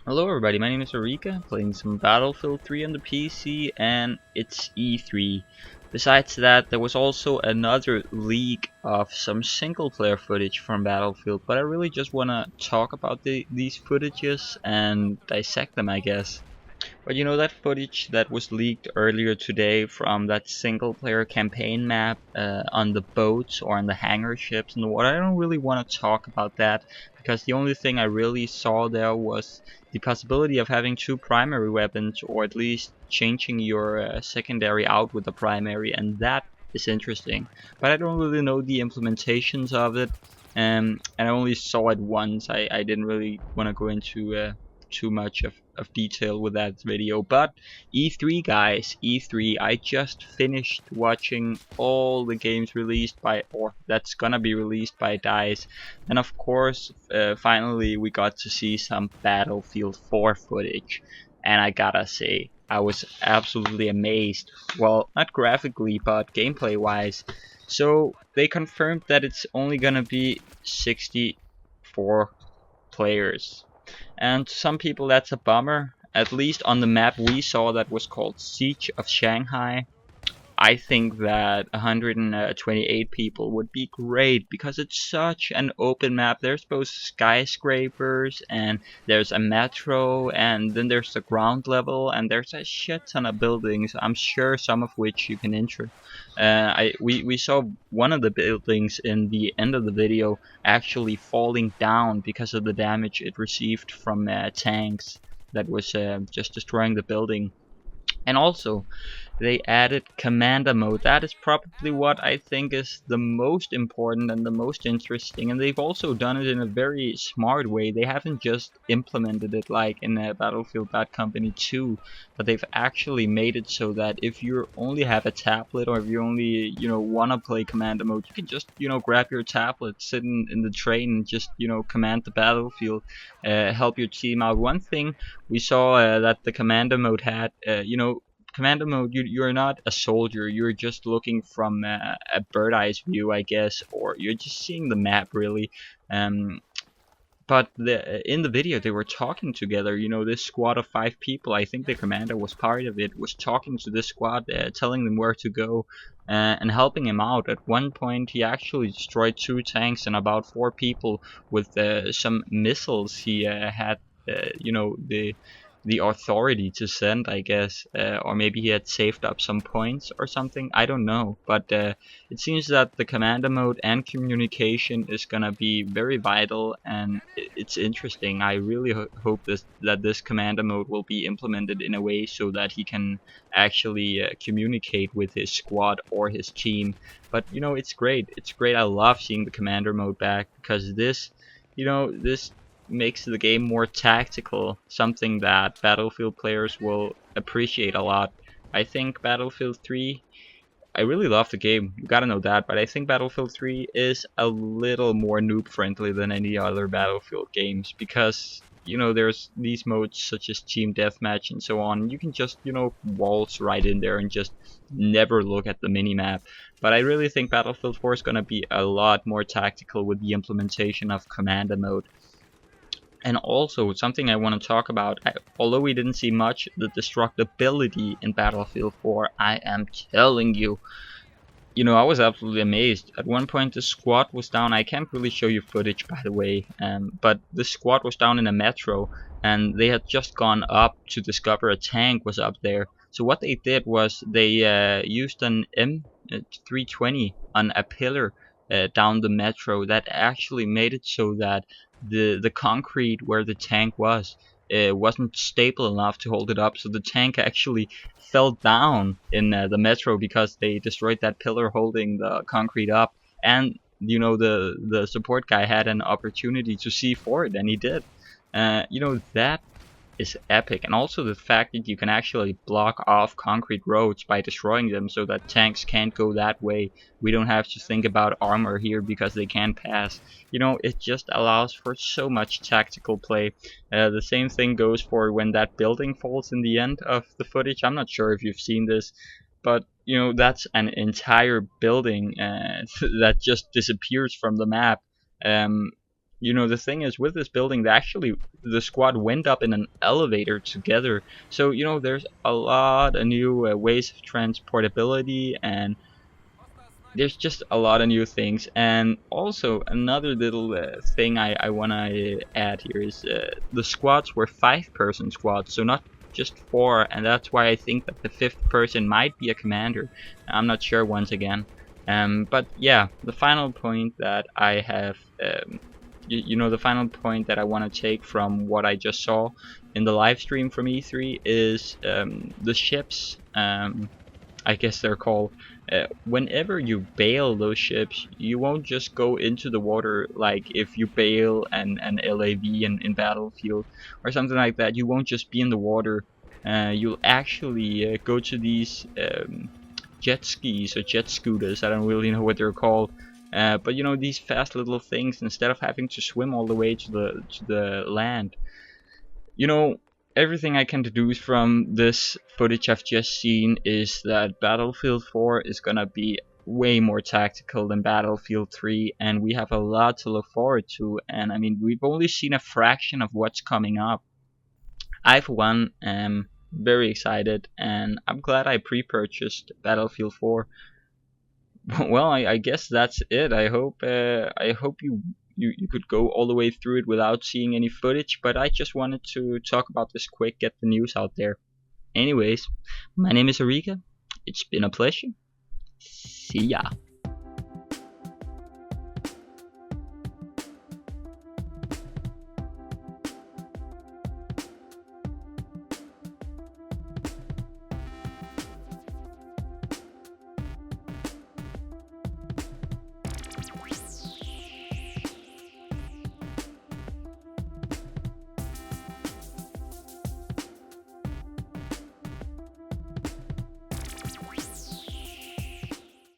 Hello everybody, my name is Auriga, playing some Battlefield 3 on the PC, and it's E3. Besides that, there was also another leak of some single player footage from Battlefield, but I really just want to talk about these footages and dissect them, I guess. But you know that footage that was leaked earlier today from that single player campaign map on the boats or on the hangar ships and what? I don't really want to talk about that because the only thing I really saw there was the possibility of having two primary weapons, or at least changing your secondary out with the primary, and that is interesting. But I don't really know the implementations of it. And I only saw it once. I didn't really want to go into too much of detail with that video. But E3 guys, E3, I just finished watching all the games released by, or that's gonna be released by DICE. And of course, finally we got to see some Battlefield 4 footage. And I gotta say, I was absolutely amazed. Well, not graphically, but gameplay wise. So they confirmed that it's only gonna be 64 players. And to some people that's a bummer. At least on the map we saw that was called Siege of Shanghai. I think that 128 people would be great because it's such an open map. There's both skyscrapers and there's a metro and then there's the ground level and there's a shit ton of buildings. I'm sure some of which you can enter. We saw one of the buildings in the end of the video actually falling down because of the damage it received from tanks that was just destroying the building. And also, they added commander mode. That is probably what I think is the most important and the most interesting. And they've also done it in a very smart way. They haven't just implemented it like in Battlefield Bad Company 2, but they've actually made it so that if you only have a tablet or if you only, want to play commander mode, you can just, grab your tablet, sit in the train and just, command the battlefield, help your team out. One thing we saw that the commander mode had, commander mode, you're not a soldier, you're just looking from a bird eyes view, I guess, or you're just seeing the map really. um but in the video they were talking together. This squad of 5 people, I think the commander was part of it, was talking to this squad, telling them where to go, and helping him out. At one point he actually destroyed 2 tanks and about 4 people with some missiles he had, the authority to send, I guess, or maybe he had saved up some points or something. I don't know, but it seems that the commander mode and communication is gonna be very vital, and it's interesting. I really hope that this commander mode will be implemented in a way so that he can actually communicate with his squad or his team. But it's great. It's great. I love seeing the commander mode back because this makes the game more tactical, something that Battlefield players will appreciate a lot. I think Battlefield 3, I really love the game, you gotta know that, but I think Battlefield 3 is a little more noob friendly than any other Battlefield games because, there's these modes such as Team Deathmatch and so on. You can just, waltz right in there and just never look at the minimap. But I really think Battlefield 4 is gonna be a lot more tactical with the implementation of Commander mode. And also, something I want to talk about, although we didn't see much, the destructibility in Battlefield 4, I am telling you. I was absolutely amazed. At one point, the squad was down. I can't really show you footage, by the way, but the squad was down in a metro, and they had just gone up to discover a tank was up there. So what they did was they used an M320 on a pillar down the metro that actually made it so that the concrete where the tank was wasn't stable enough to hold it up. So the tank actually fell down in the metro because they destroyed that pillar holding the concrete up. And the support guy had an opportunity to see for it, and he did. That is epic. And also the fact that you can actually block off concrete roads by destroying them so that tanks can't go that way. We don't have to think about armor here because they can't pass. It just allows for so much tactical play. The same thing goes for when that building falls in the end of the footage. I'm not sure if you've seen this, but that's an entire building that just disappears from the map. um, you know, the thing is with this building, they actually, the squad went up in an elevator together. So you know, there's a lot of new ways of transportability, and there's just a lot of new things. And also another little thing I want to add here is the squads were 5-person squads, so not just 4, and that's why I think that the 5th person might be a commander. I'm not sure once again. But yeah, the final point that I have, you know, the final point that I want to take from what I just saw in the live stream from E3 is the ships. I guess they're called. Whenever you bail those ships, you won't just go into the water like if you bail an LAV in Battlefield or something like that. You won't just be in the water. You'll actually go to these jet skis or jet scooters. I don't really know what they're called. But you know, these fast little things, instead of having to swim all the way to the land. You know, everything I can deduce from this footage I've just seen is that Battlefield 4 is gonna be way more tactical than Battlefield 3, and we have a lot to look forward to. And I mean, we've only seen a fraction of what's coming up. I, for one, am very excited, and I'm glad I pre-purchased Battlefield 4. Well, I guess that's it. I hope you could go all the way through it without seeing any footage, but I just wanted to talk about this quick, get the news out there. Anyways, my name is Auriga. It's been a pleasure. See ya.